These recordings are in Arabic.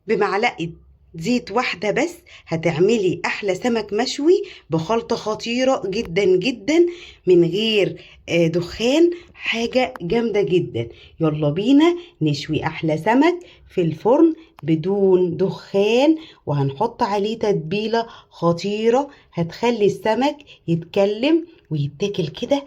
بمعلقة زيت واحدة بس هتعملي أحلى سمك مشوي بخلطة خطيرة جدا جدا من غير دخان. حاجة جامدة جدا. يلا بينا نشوي أحلى سمك في الفرن بدون دخان، وهنحط عليه تتبيلة خطيرة هتخلي السمك يتكلم ويتاكل كده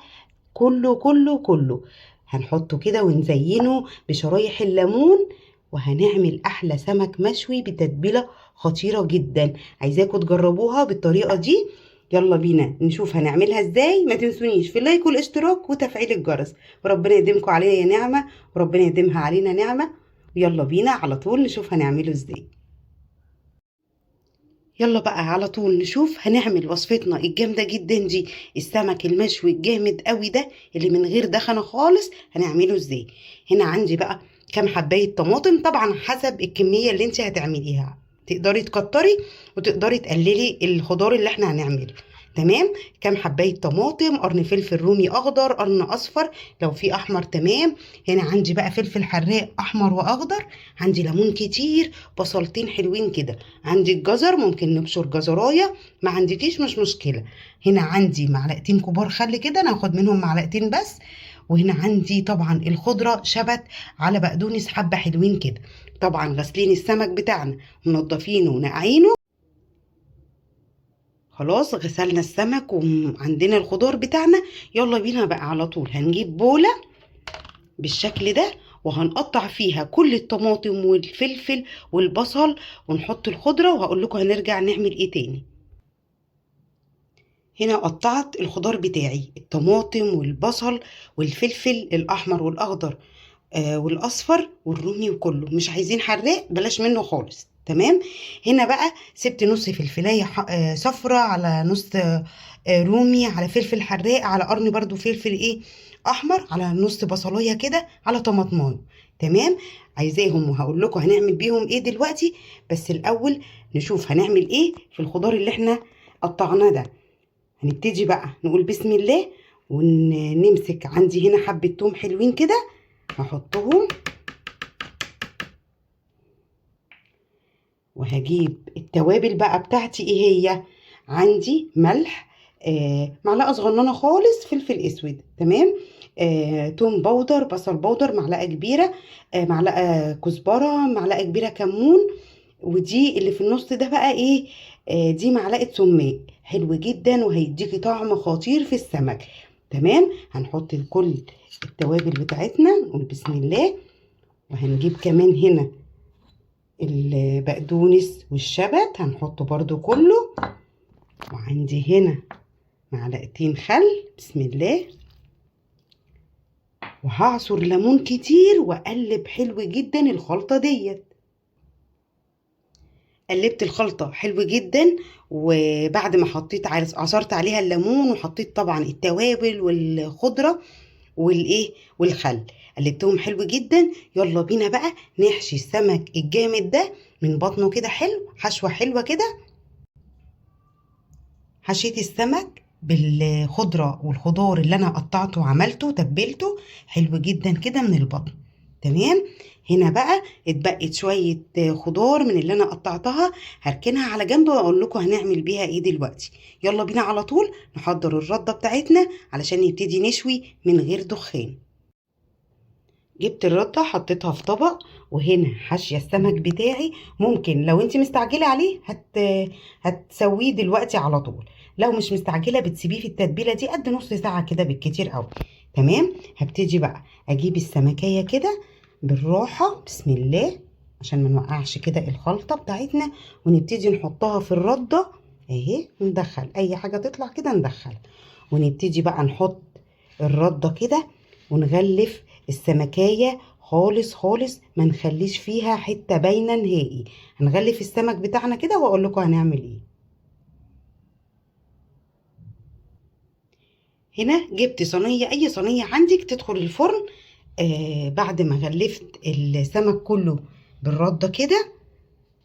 كله كله كله. هنحطه كده ونزينه بشرايح الليمون، وهنعمل احلى سمك مشوي بتتبيله خطيره جدا. عايزاكم تجربوها بالطريقه دي. يلا بينا نشوف هنعملها ازاي. ما تنسونيش في اللايك والاشتراك وتفعيل الجرس، وربنا يديمكم علينا نعمه وربنا يديمها علينا نعمه. يلا بينا على طول نشوف هنعمله ازاي. يلا بقى على طول نشوف هنعمل وصفتنا الجامدة جدا دي، السمك المشوي الجامد قوي ده اللي من غير دخنة خالص، هنعمله ازاي. هنا عندي بقى كام حباية طماطم، طبعا حسب الكمية اللي انت هتعمليها، تقدري تكتري وتقدري تقللي الخضار اللي احنا هنعمله. تمام. كام حباية طماطم، قرن فلفل رومي اخضر، قرن اصفر لو في احمر. تمام. هنا عندي بقى فلفل حراق احمر واخضر، عندي ليمون كتير، بصلتين حلوين كده، عندي الجزر ممكن نبشر جزرايه، ما عندكيش مش مشكله. هنا عندي معلقتين كبار خل كده، انا هاخد منهم معلقتين بس. وهنا عندي طبعا الخضره شبت على بقدونس حبه حلوين كده. طبعا غاسلين السمك بتاعنا منضفينه ونقعينه. خلاص غسلنا السمك وعندنا الخضار بتاعنا. يلا بينا بقى على طول هنجيب بولة بالشكل ده، وهنقطع فيها كل الطماطم والفلفل والبصل، ونحط الخضرة، وهقول لكم هنرجع نعمل ايه تاني. هنا قطعت الخضار بتاعي، الطماطم والبصل والفلفل الاحمر والاخضر والاصفر والرومي، وكله مش عايزين حراق بلاش منه خالص. تمام. هنا بقى سبت نص فلفلايه صفرة، على نص رومي، على فلفل حراق، على قرن برضو فلفل ايه احمر، على نص بصلايه كده، على طماطمايه. تمام. عايزاهم وهقول لكم هنعمل بيهم ايه دلوقتي، بس الاول نشوف هنعمل ايه في الخضار اللي احنا قطعناه ده. هنبتدي بقى نقول بسم الله ونمسك. عندي هنا حبه توم حلوين كده هحطهم، وهجيب التوابل بقى بتاعتي. ايه هي؟ عندي ملح، معلقه صغننه خالص، فلفل اسود. تمام. توم بودر، بصل بودر معلقه كبيره، معلقه كزبره، معلقه كبيره كمون. ودي اللي في النص ده بقى ايه؟ دي معلقه سماق حلو جدا وهيديكي طعم خطير في السمك. تمام. هنحط كل التوابل بتاعتنا، نقول بسم الله. وهنجيب كمان هنا البقدونس والشبت هنحطه برضو كله. وعندي هنا معلقتين خل، بسم الله. وهعصر ليمون كتير واقلب حلو جدا الخلطة ديت. قلبت الخلطة حلو جدا، وبعد ما حطيت عصرت عليها الليمون، وحطيت طبعا التوابل والخضرة والايه والخل، قلبتهم حلو جدا. يلا بينا بقى نحشي السمك الجامد ده من بطنه كده حلو، حشوة حلوة كده. حشيت السمك بالخضرة والخضار اللي انا قطعته وعملته تبلته حلو جدا كده من البطن. تمام. هنا بقى اتبقت شوية خضار من اللي انا قطعتها، هركنها على جنب واقول لكم هنعمل بيها ايه دلوقتي. يلا بينا على طول نحضر الردة بتاعتنا علشان نبتدي نشوي من غير دخان. جبت الردة حطيتها في طبق، وهنا حاشية السمك بتاعي. ممكن لو انت مستعجلة عليه هتسويه دلوقتي على طول، لو مش مستعجلة بتسيبيه في التتبيلة دي قد نص ساعة كده بالكتير قوي. تمام. هبتدي بقى اجيب السمكية كده بالراحة، بسم الله، عشان ما نوقعش كده الخلطة بتاعتنا، ونبتدي نحطها في الردة اهي. ندخل اي حاجة تطلع كده ندخل، ونبتدي بقى نحط الردة كده ونغلف السمكية خالص خالص، ما نخليش فيها حتة باينة نهائي. هنغلف السمك بتاعنا كده واقول لكم هنعمل ايه. هنا جبت صينية، اي صينية عندك تدخل الفرن. بعد ما غلفت السمك كله بالردة كده.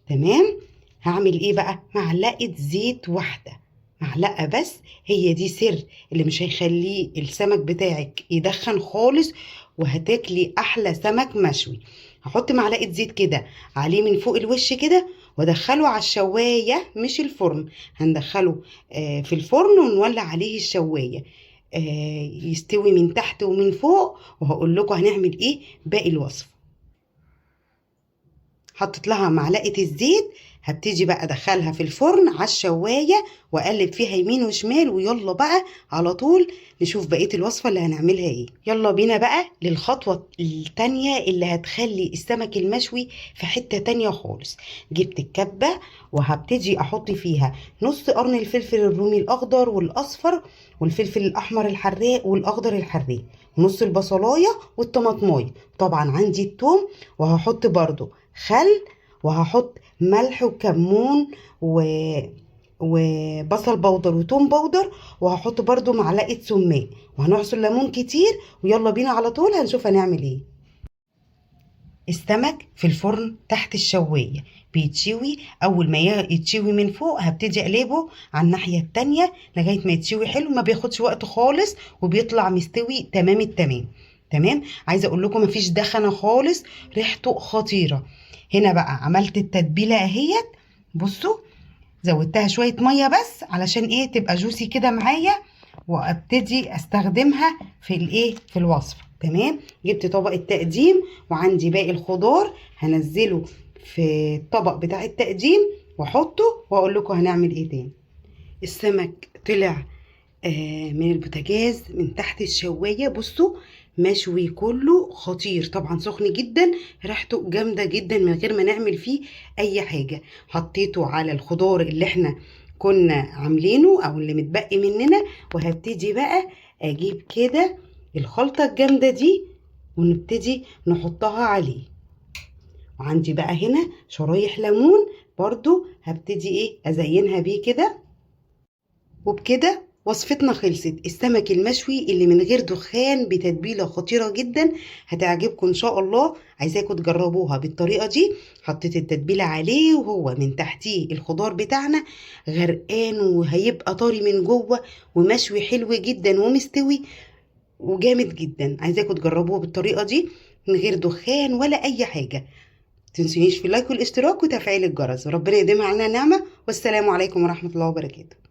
تمام. هعمل ايه بقى؟ معلقة زيت واحدة، معلقة بس، هي دي سر اللي مش هيخليه السمك بتاعك يدخن خالص، وهتاكلي احلى سمك مشوي. هحط معلقة زيت كده عليه من فوق الوش كده، وادخله على الشواية مش الفرن. هندخله في الفرن ونولع عليه الشواية يستوي من تحت ومن فوق، وهقول لكم هنعمل ايه باقي الوصفة. حطيت لها معلقة الزيت، هبتدي بقى ادخلها في الفرن على الشواية واقلب فيها يمين وشمال، ويلا بقى على طول نشوف بقية الوصفة اللي هنعملها ايه. يلا بينا بقى للخطوة التانية اللي هتخلي السمك المشوي في حتة تانية خالص. جبت الكبة وهبتدي احط فيها نص قرن الفلفل الرومي الاخضر والاصفر، والفلفل الاحمر الحراق والاخضر الحراق، ونص البصلاية والطماطمايه، طبعا عندي التوم، وهحط برضو خل، وهحط ملح وكمون وبصل بودر وتوم بودر، وهحط برضو معلقة سماق، وهنعصر ليمون كتير. ويلا بينا على طول هنشوف هنعمل ايه. السمك في الفرن تحت الشواية بيتشوي. اول ما يتشوي من فوق هبتدي اقلبه على الناحية التانية لغاية ما يتشوي حلو، ما بياخدش وقت خالص وبيطلع مستوي تمام التمام. تمام. عايزة اقول لكم مفيش دخنة خالص، ريحته خطيرة. هنا بقى عملت التتبيلة اهيت، بصوا زودتها شوية مية بس علشان ايه تبقى جوسي كده معايا، وابتدي استخدمها في الايه في الوصفة. تمام. جبت طبق التقديم وعندي باقي الخضار، هنزله في الطبق بتاع التقديم واحطه واقول لكم هنعمل ايه تاني. السمك طلع من البوتاجاز من تحت الشواية، بصوا مشوي كله خطير، طبعا سخن جدا، ريحته جامدة جدا من غير ما نعمل فيه اي حاجة. حطيته على الخضار اللي احنا كنا عاملينه او اللي متبقي مننا، وهبتدي بقى اجيب كده الخلطة الجامدة دي ونبتدي نحطها عليه. وعندي بقى هنا شرايح ليمون برضو هبتدي ايه ازينها بيه كده. وبكده وصفتنا خلصت، السمك المشوي اللي من غير دخان بتتبيله خطيره جدا، هتعجبكم ان شاء الله. عايزاكم تجربوها بالطريقه دي. حطيت التتبيله عليه وهو من تحتيه الخضار بتاعنا غرقان، وهيبقى طري من جوه ومشوي حلو جدا ومستوي وجامد جدا. عايزاكم تجربوه بالطريقه دي من غير دخان ولا اي حاجه. تنسونيش في اللايك والاشتراك وتفعيل الجرس، وربنا يديمها علينا نعمه. والسلام عليكم ورحمه الله وبركاته.